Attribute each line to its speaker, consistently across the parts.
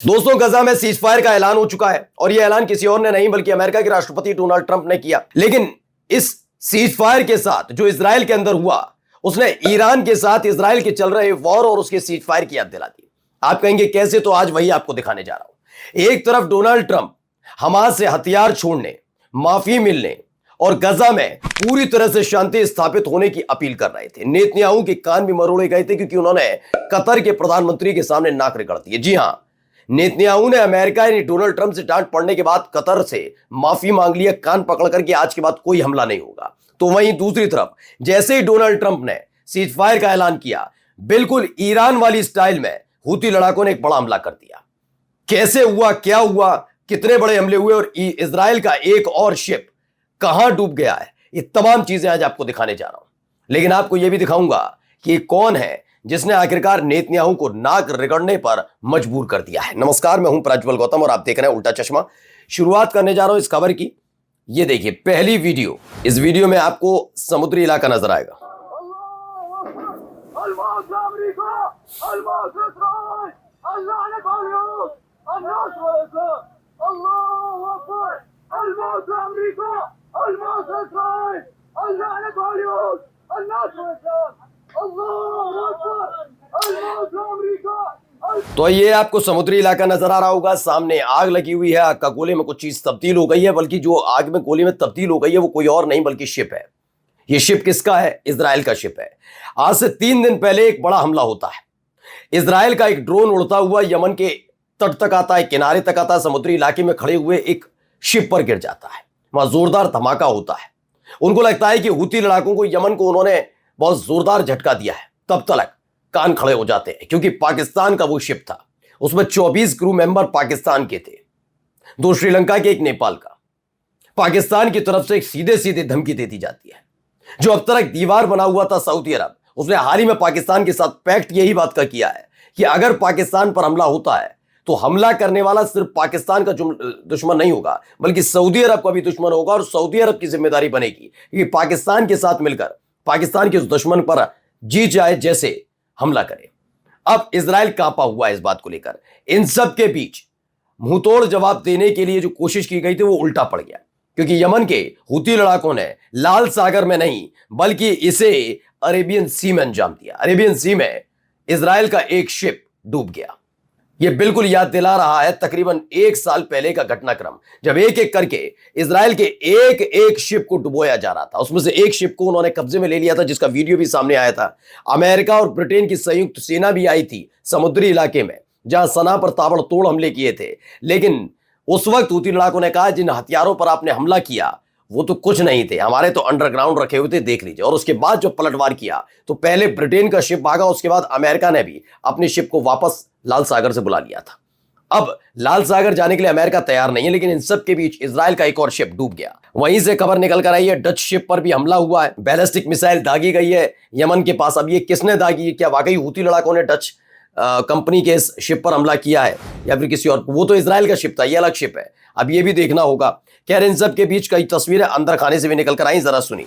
Speaker 1: दोस्तों, गजा में cease fire का ऐलान हो चुका है और यह ऐलान किसी और ने नहीं बल्कि अमेरिका के राष्ट्रपति डोनाल्ड ट्रंप ने किया। लेकिन इस सीज फायर के साथ जो इजराइल के अंदर हुआ, उसने ईरान के साथ इजराइल के चल रहे वॉर और उसके सीज फायर की याद दिला दी। आप कहेंगे कैसे, तो आज वही आपको दिखाने जा रहा हूं। एक तरफ डोनाल्ड ट्रंप हमास से हथियार छोड़ने, माफी मिलने और गजा में पूरी तरह से शांति स्थापित होने की अपील कर रहे थे। नेतन्याहू के कान भी मरोड़े गए थे क्योंकि उन्होंने कतर के प्रधानमंत्री के सामने नाक रगड़ दी। जी हां, नेतन्याहू ने अमेरिका यानी डोनाल्ड ट्रंप से डांट पड़ने के बाद कतर से माफी मांग लिया, कान पकड़ करके आज के बाद कोई हमला नहीं होगा। तो वहीं दूसरी तरफ जैसे ही डोनाल्ड ट्रंप ने सीज फायर का ऐलान किया, बिल्कुल ईरान वाली स्टाइल में हूती लड़ाकों ने एक बड़ा हमला कर दिया। कैसे हुआ, क्या हुआ, कितने बड़े हमले हुए और इजराइल का एक और शिप कहां डूब गया है, ये तमाम चीजें आज आपको दिखाने जा रहा हूं। लेकिन आपको यह भी दिखाऊंगा कि कौन है जिसने आखिरकार नेतन्याहू को नाक रगड़ने पर मजबूर कर दिया है। नमस्कार, मैं हूं प्रज्वल गौतम और आप देख रहे हैं उल्टा चश्मा। शुरुआत करने जा रहा हूं इस खबर की। ये देखिए पहली वीडियो। इस वीडियो में आपको समुद्री इलाका नजर आएगा। तो ये आपको समुद्री इलाका नजर आ रहा होगा। सामने आग लगी हुई है, आग का गोले में कुछ चीज तब्दील हो गई है, बल्कि जो आग में गोले में तब्दील हो गई है वो कोई और नहीं बल्कि शिप है। ये शिप किसका है? इजराइल का शिप है। आज से 3 दिन पहले एक बड़ा हमला होता है। इजराइल का एक ड्रोन उड़ता हुआ यमन के तट तक आता है, किनारे तक आता है, समुद्री इलाके में खड़े हुए एक शिप पर गिर जाता है। वहां जोरदार धमाका होता है। उनको लगता है कि हूती लड़ाकों को, यमन को उन्होंने बहुत जोरदार झटका दिया है। तब तक कान खड़े हो जाते हैं क्योंकि पाकिस्तान का वो शिप था, उसमें 24 क्रू मेंबर पाकिस्तान के थे, 2 श्रीलंका के, 1 नेपाल का। पाकिस्तान की तरफ से एक सीधे सीधे धमकी दे दी जाती है। जो अब तक दीवार बना हुआ था सऊदी अरब, उसने हाल ही में पाकिस्तान के साथ पैक्ट यही बात का किया है कि अगर पाकिस्तान पर हमला होता है तो हमला करने वाला सिर्फ पाकिस्तान का दुश्मन नहीं होगा बल्कि सऊदी अरब का भी दुश्मन होगा और सऊदी अरब की जिम्मेदारी बनेगी कि पाकिस्तान के साथ मिलकर पाकिस्तान के उस दुश्मन पर जी चाहे जैसे हमला करे। अब इजराइल कांपा हुआ है इस बात को लेकर। इन सब के बीच मुंहतोड़ जवाब देने के लिए जो कोशिश की गई थी वो उल्टा पड़ गया, क्योंकि यमन के हूती लड़ाकों ने लाल सागर में नहीं बल्कि इसे अरेबियन सी में अंजाम दिया। अरेबियन सी में इजराइल का एक शिप डूब गया। यह बिल्कुल याद दिला रहा है तकरीबन 1 साल पहले का घटनाक्रम, जब एक एक करके इजराइल के एक एक शिप को डुबोया जा रहा था। उसमें से एक शिप को उन्होंने कब्जे में ले लिया था, जिसका वीडियो भी सामने आया था। अमेरिका और ब्रिटेन की संयुक्त सेना भी आई थी समुद्री इलाके में, जहां सना पर ताबड़तोड़ हमले किए थे। लेकिन उस वक्त हूती लड़ाकों ने कहा, जिन हथियारों पर आपने हमला किया वो तो कुछ नहीं थे, हमारे तो अंडरग्राउंड रखे हुए थे, देख लीजिए। और उसके बाद जो पलटवार किया तो पहले ब्रिटेन का शिप भागा, उसके बाद अमेरिका ने भी अपनी शिप को वापस लाल सागर से बुला लिया था। अब लाल सागर जाने के लिए अमेरिका तैयार नहीं है, लेकिन इन सब के बीच इजराइल का एक और शिप डूब गया। वहीं से खबर निकल कर आई है डच शिप पर भी हमला हुआ है, बैलिस्टिक मिसाइल दागी गई है यमन के पास। अब ये किसने दागी है? क्या वाकई हूती लड़ाकों ने डच कंपनी के इस शिप पर हमला किया है या फिर किसी और? वो तो इजराइल का शिप था, ये अलग शिप है। अब ये भी देखना होगा। खैर, इन सब के बीच कई तस्वीरें अंदर खाने से भी निकल कर आई, जरा सुनिए।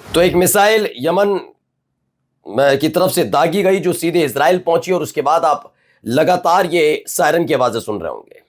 Speaker 1: तो एक मिसाइल यमन की तरफ से दागी गई जो सीधे इजराइल पहुंची और उसके बाद आप लगातार ये सायरन की आवाजें सुन रहे होंगे।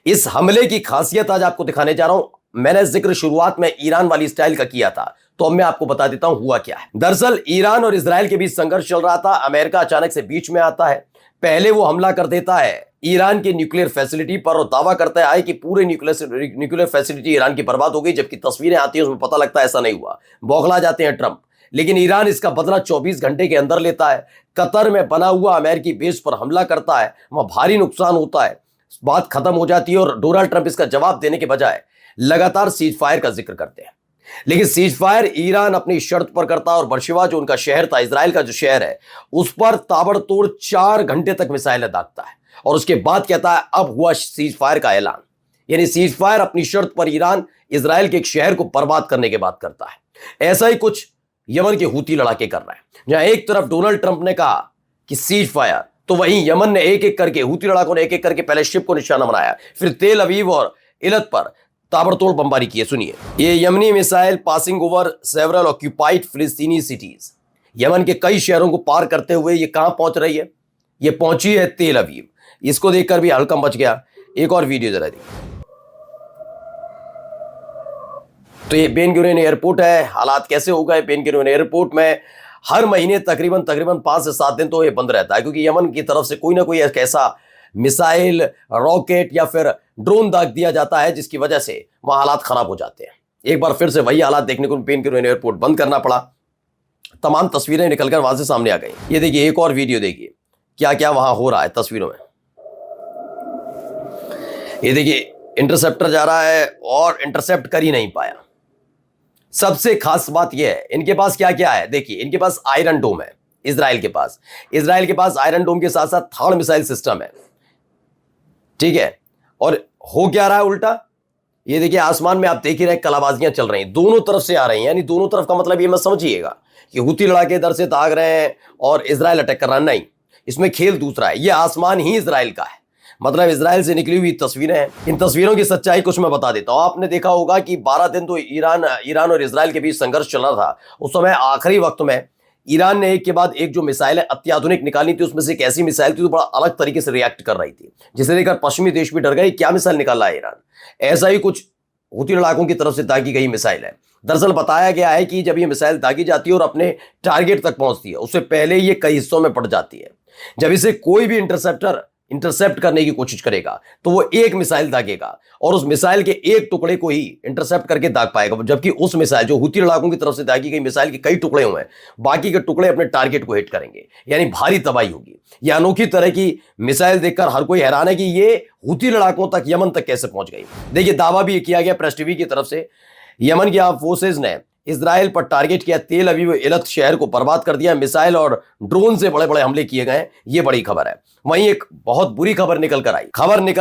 Speaker 1: इस हमले की खासियत आज आपको दिखाने जा रहा हूं। मैंने जिक्र शुरुआत में ईरान वाली स्टाइल का किया था, तो अब मैं आपको बता देता हूं हुआ क्या है। दरअसल ईरान और इजराइल के बीच संघर्ष चल रहा था। अमेरिका अचानक से बीच में आता है। पहले वो हमला कर देता है ईरान की न्यूक्लियर फैसिलिटी पर और दावा करता है कि पूरे न्यूक्लियर फैसिलिटी ईरान की बर्बाद हो गई, जबकि तस्वीरें आती हैं उसमें पता लगता है ऐसा नहीं हुआ। बौखला जाते हैं ट्रंप। लेकिन ईरान इसका बदला 24 घंटे के अंदर लेता है। कतर में बना हुआ अमेरिकी बेस पर हमला करता है, वहां भारी नुकसान होता है, बात खत्म हो जाती है और डोनाल्ड ट्रंप इसका जवाब देने के बजाय लगातार सीज फायर का जिक्र करते हैं। लेकिन सीज फायर ईरान अपनी शर्त पर करता है और बर्शिवा जो उनका शहर था, इजराइल का जो शहर है, उस पर ताबड़तोड़ 4 घंटे तक मिसाइलें दागता है और उसके बाद कहता है अब हुआ सीज फायर का ऐलान। यानी सीज फायर अपनी शर्त पर ईरान इजराइल के एक शहर को बर्बाद करने के बाद करता है। ऐसा ही कुछ यमन के हूती लड़ाके कर रहे हैं, जहां एक तरफ डोनाल्ड ट्रंप ने कहा कि सीज फायर, तो वहीं यमन ने एक एक करके, हूती लड़ाकों ने एक एक करके पहले शिप को निशाना बनाया, फिर तेल अवीव और इलत पर ताबड़तोड़ बमबारी की है। सुनिए, ये Yemeni missile passing over several occupied फिलिस्तीनी सिटीज, यमन के कई शहरों को पार करते हुए ये कहां पहुंच रही है? ये पहुंची है तेल अवीव। इसको देखकर भी हल्का मच गया। एक और वीडियो जरा देखिए। तो ये बेन गुरियन एयरपोर्ट है। हालात कैसे हो गए बेन गुरियन एयरपोर्ट में? हर महीने तकरीबन 5 से 7 दिन तो ये बंद रहता है, क्योंकि यमन की तरफ से कोई ना कोई ऐसा मिसाइल, रॉकेट या फिर ड्रोन दाग दिया जाता है, जिसकी वजह से वहां हालात खराब हो जाते हैं। एक बार फिर से वही हालात देखने को बेन गुरियन एयरपोर्ट बंद करना पड़ा। तमाम तस्वीरें निकलकर वहां से सामने आ गई। ये देखिए, एक और वीडियो देखिए क्या क्या वहां हो रहा है तस्वीरों में। ये देखिए, इंटरसेप्टर जा रहा है और इंटरसेप्ट कर ही नहीं पाया। सबसे खास बात यह है, इनके पास क्या क्या है। देखिए, इनके पास आयरन डोम है। इजराइल के पास आयरन डोम के साथ साथ थर्ड मिसाइल सिस्टम है, ठीक है। और हो क्या रहा है उल्टा? ये देखिए, आसमान में आप देख ही रहे, कलाबाजियां चल रही हैं, दोनों तरफ से आ रही हैं। यानी दोनों तरफ का मतलब ये मत समझिएगा कि हुती लड़ाके इधर से दाग रहे हैं और इजराइल अटैक कर रहा है। नहीं, इसमें खेल दूसरा है। ये आसमान ही इजराइल का है, मतलब इजराइल से निकली हुई तस्वीरें हैं। इन तस्वीरों की सच्चाई कुछ मैं बता देता हूं। आपने देखा होगा कि 12 दिन तो ईरान और इजराइल के बीच संघर्ष चल रहा था। उस समय आखिरी वक्त में ईरान ने एक के बाद एक जो मिसाइलें अत्याधुनिक निकाली थी, उसमें से एक ऐसी मिसाइल थी जो बड़ा अलग तरीके से रिएक्ट कर रही थी, जिसे लेकर पश्चिमी देश भी डर गए। क्या मिसाइल निकाला है ईरान? ऐसा ही कुछ हुती लड़ाकों की तरफ से दागी गई मिसाइल है। दरअसल बताया गया है कि जब ये मिसाइल दागी जाती है और अपने टारगेट तक पहुंचती है, उससे पहले ये कई हिस्सों में पड़ जाती है। जब इसे कोई भी इंटरसेप्ट करने की कोशिश करेगा तो वो एक मिसाइल दागेगा और उस मिसाइल के एक टुकड़े को ही इंटरसेप्ट करके दाग पाएगा, जबकि उस मिसाइल जो हुती लड़ाकों की तरफ से दागी गई मिसाइल के कई टुकड़े हुए हैं, बाकी के टुकड़े अपने टारगेट को हिट करेंगे। यानी भारी तबाही होगी। यह अनोखी तरह की मिसाइल देखकर हर कोई हैरान है कि ये हुती लड़ाकों तक, यमन तक कैसे पहुंच गई। देखिए, दावा भी किया गया प्रेस टीवी की तरफ से, यमन की आर्म फोर्सेज ने इजराइल पर टारगेट किया, तेल अवीव इलत शहर को बर्बाद कर दिया, मिसाइल और ड्रोन से बड़े बड़े हमले किए गए। ये बड़ी खबर है। वहीं एक बहुत बुरी खबर निकल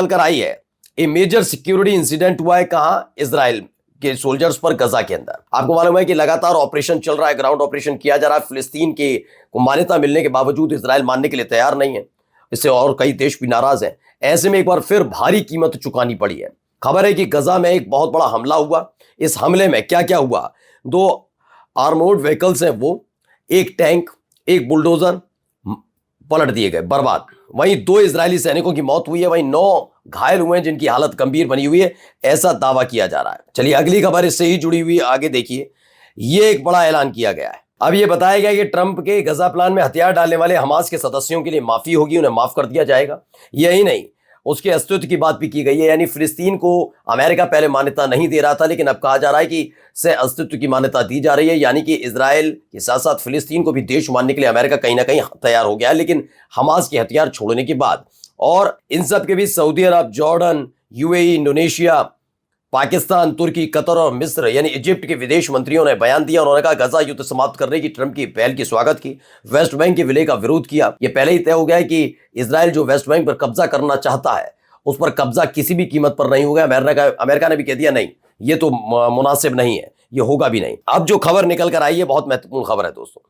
Speaker 1: कर आई है। ए मेजर सिक्योरिटी इंसिडेंट हुआ है कहां? इजराइल के सोल्जर्स पर, गजा के अंदर। आपको मालूम है कि लगातार ऑपरेशन चल रहा है, ग्राउंड ऑपरेशन किया जा रहा है। फिलिस्तीन के को मान्यता मिलने के बावजूद इजराइल मानने के लिए तैयार नहीं है। इससे और कई देश भी नाराज हैं। ऐसे में एक बार फिर भारी कीमत चुकानी पड़ी है। खबर है कि गजा में एक बहुत बड़ा हमला हुआ। इस हमले में क्या क्या हुआ? 2 आर्मोर्ड व्हीकल्स हैं, वो एक टैंक, एक बुलडोजर पलट दिए गए, बर्बाद। वहीं 2 इजरायली सैनिकों की मौत हुई है, वहीं 9 घायल हुए हैं, जिनकी हालत गंभीर बनी हुई है, ऐसा दावा किया जा रहा है। चलिए अगली खबर इससे ही जुड़ी हुई, आगे देखिए। ये एक बड़ा ऐलान किया गया है। अब ये बताया गया कि ट्रंप के गजा प्लान में हथियार डालने वाले हमास के सदस्यों के लिए माफी होगी, उन्हें माफ कर दिया जाएगा। यही नहीं, उसके अस्तित्व की बात भी की गई है। यानी फिलिस्तीन को अमेरिका पहले मान्यता नहीं दे रहा था, लेकिन अब कहा जा रहा है कि से अस्तित्व की मान्यता दी जा रही है। यानी कि इजराइल के साथ साथ फिलिस्तीन को भी देश मानने के लिए अमेरिका कहीं ना कहीं तैयार हो गया है। लेकिन हमास के हथियार छोड़ने के बाद, और इन सब के बीच सऊदी अरब, जॉर्डन, यूएई, इंडोनेशिया, पाकिस्तान, तुर्की, कतर और मिस्र यानी इजिप्ट के विदेश मंत्रियों ने बयान दिया। उन्होंने कहा गजा युद्ध समाप्त करने की ट्रंप की पहल की स्वागत की, वेस्ट बैंक के विलय का विरोध किया। यह पहले ही तय हो गया है कि इजराइल जो वेस्ट बैंक पर कब्जा करना चाहता है, उस पर कब्जा किसी भी कीमत पर नहीं होगा। अमेरिका ने भी कह दिया नहीं, ये तो मुनासिब नहीं है, ये होगा भी नहीं। अब जो खबर निकल कर आई है, बहुत महत्वपूर्ण खबर है दोस्तों।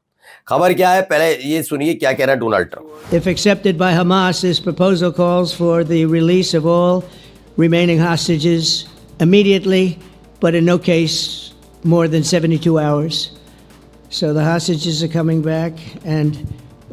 Speaker 1: खबर क्या है, पहले ये सुनिए क्या कह रहे हैं Donald Trump.
Speaker 2: If accepted by Hamas, this proposal calls for the release of all remaining hostages immediately, but in no case more than 72 hours. So the hostages are coming back, and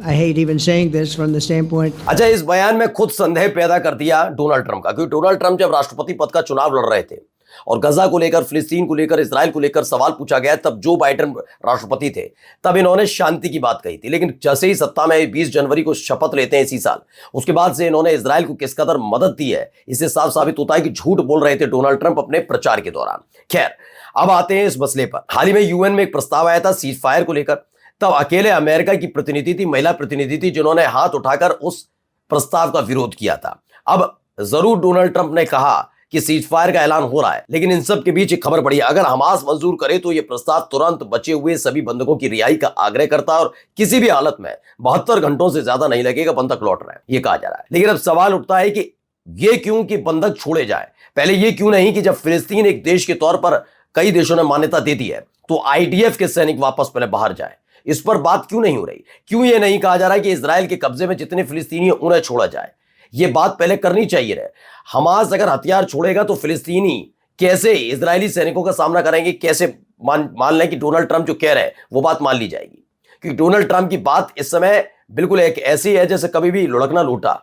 Speaker 2: I hate even saying this from the standpoint.
Speaker 1: अच्छा, इस बयान में खुद संदेह पैदा कर दिया Donald Trump का, क्योंकि डोनाल्ड ट्रंप जब राष्ट्रपति पद का चुनाव लड़ रहे थे और गजा को लेकर, फिलिस्तीन को लेकर, इजराइल को लेकर सवाल पूछा गया, तब जो बाइडेन राष्ट्रपति थे, तब इन्होंने शांति की बात कही थी। लेकिन जैसे ही सत्ता में 20 जनवरी को शपथ लेते हैं इसी साल, उसके बाद से इन्होंने इजराइल को किस कदर मदद दी है, इससे साफ साबित होता है कि झूठ बोल रहे थे डोनाल्ड ट्रंप अपने प्रचार के दौरान। खैर, अब आते हैं इस मसले पर। हाल ही में यूएन में एक प्रस्ताव आया था सीज फायर को लेकर। तब अकेले अमेरिका की प्रतिनिधि थी, महिला प्रतिनिधि थी, जिन्होंने हाथ उठाकर उस प्रस्ताव का विरोध किया था। अब जरूर डोनाल्ड ट्रंप ने कहा कि सीज फायर का ऐलान हो रहा है, लेकिन इन सब के बीच एक खबर पड़ी है, अगर हमास मंजूर करे तो यह प्रस्ताव तुरंत बचे हुए सभी बंधकों की रिहाई का आग्रह करता है और किसी भी हालत में 72 घंटों से ज्यादा नहीं लगेगा, बंधक लौट रहे हैं, यह कहा जा रहा है। लेकिन अब सवाल उठता है कि यह क्यों कि बंधक छोड़े जाए, पहले यह क्यों नहीं कि जब फिलिस्तीन एक देश के तौर पर कई देशों ने मान्यता दे दी है, तो आईडीएफ के सैनिक वापस पहले बाहर जाए। इस पर बात क्यों नहीं हो रही? क्यों यह नहीं कहा जा रहा है कि इजराइल के कब्जे में जितने फिलिस्तीनी हैं उन्हें छोड़ा जाए? यह बात पहले करनी चाहिए रहे। हमास अगर हथियार छोड़ेगा तो फिलिस्तीनी कैसे इजरायली सैनिकों का सामना करेंगे, कैसे मान लें कि डोनाल्ड ट्रंप जो कह रहे हैं वो बात मान ली जाएगी, क्योंकि डोनाल्ड ट्रंप की बात इस समय बिल्कुल एक ऐसी है जैसे कभी भी लुढ़कना लूटा,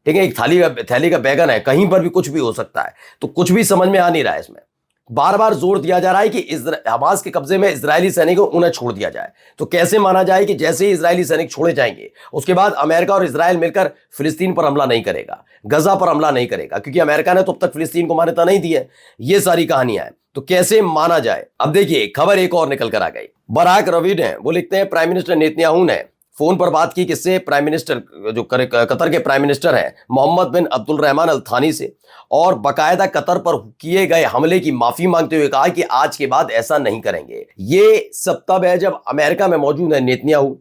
Speaker 1: ठीक है, एक थैली का बैगन है, कहीं पर भी कुछ भी हो सकता है। तो कुछ भी समझ में आ नहीं रहा है। इसमें बार बार जोर दिया जा रहा है कि हमास के कब्जे में इजरायली सैनिक उन्हें छोड़ दिया जाए। तो कैसे माना जाए कि जैसे ही इजरायली सैनिक छोड़े जाएंगे उसके बाद अमेरिका और इजराइल मिलकर फिलिस्तीन पर हमला नहीं करेगा, गजा पर हमला नहीं करेगा, क्योंकि अमेरिका ने तो अब तक फिलिस्तीन को मान्यता नहीं दी है। ये सारी कहानियां हैं, तो कैसे माना जाए। अब देखिए खबर एक और निकल कर आ गई। बराक रवी ने, वो लिखते हैं, प्राइम मिनिस्टर नेतन्याहू ने फोन पर बात की किससे, प्राइम मिनिस्टर जो कतर के प्राइम मिनिस्टर हैं मोहम्मद बिन अब्दुल रहमान अल थानी से, और बकायदा कतर पर किए गए हमले की माफी मांगते हुए कहा कि आज के बाद ऐसा नहीं करेंगे। ये सब तब है जब अमेरिका में मौजूद है नेतन्याहू।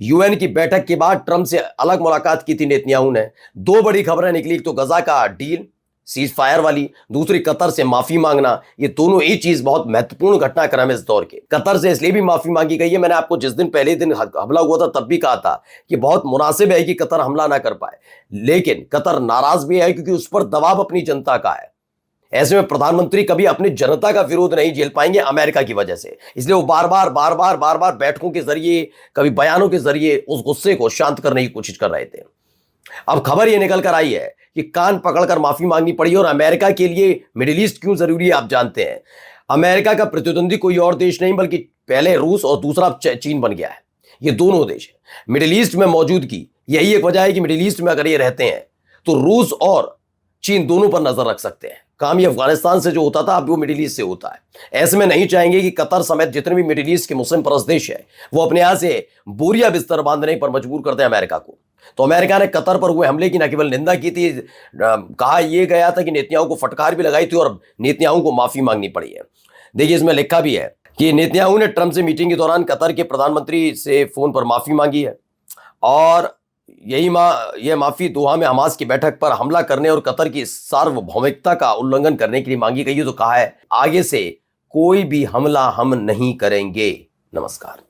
Speaker 1: यूएन की बैठक के बाद ट्रंप से अलग मुलाकात की थी नेतन्याहू ने। दो बड़ी खबरें निकली, तो गजा का डील सीज फायर वाली, दूसरी कतर से माफी मांगना। ये दोनों ही चीज बहुत महत्वपूर्ण घटनाक्रम है इस दौर के। कतर से इसलिए भी माफी मांगी गई है, मैंने आपको जिस दिन पहले दिन हमला हुआ था तब भी कहा था कि बहुत मुनासिब है कि कतर हमला ना कर पाए, लेकिन कतर नाराज भी है क्योंकि उस पर दबाव अपनी जनता का है। ऐसे में प्रधानमंत्री कभी अपनी जनता का विरोध नहीं झेल पाएंगे अमेरिका की वजह से, इसलिए वो बार बार बैठकों के जरिए, कभी बयानों के जरिए उस गुस्से को शांत करने की कोशिश कर रहे थे। अब खबर ये निकल कर आई है कि कान पकड़कर माफी मांगनी पड़ी। और अमेरिका के लिए मिडिल ईस्ट क्यों जरूरी है आप जानते हैं। अमेरिका का प्रतिद्वंदी कोई और देश नहीं बल्कि पहले रूस और दूसरा चीन बन गया है। ये दोनों देश है मिडिल ईस्ट में मौजूदगी। यही एक वजह है कि मिडिल ईस्ट में अगर ये रहते हैं तो रूस और चीन दोनों पर नजर रख सकते हैं। काम ये अफगानिस्तान से जो होता था अब वो मिडिल ईस्ट से होता है। ऐसे में नहीं चाहेंगे कि कतर समेत जितने भी मिडिल ईस्ट के मुस्लिम परस्त देश है वो अपने यहां से बोरिया बिस्तर बांधने पर मजबूर करते हैं अमेरिका को। तो अमेरिका ने कतर पर हुए हमले की न केवल निंदा की थी, कहा यह गया था कि नेतन्याहू को फटकार भी लगाई थी और नेतन्याहू को माफी मांगनी पड़ी है। देखिए इसमें लिखा भी है कि नेतन्याहू ने ट्रंप से मीटिंग के दौरान कतर के प्रधानमंत्री से फोन पर माफी मांगी है, और यह माफी दोहा में हमास की बैठक पर हमला करने और कतर की सार्वभौमिकता का उल्लंघन करने के लिए मांगी गई है। तो कहा है आगे से कोई भी हमला हम नहीं करेंगे। नमस्कार।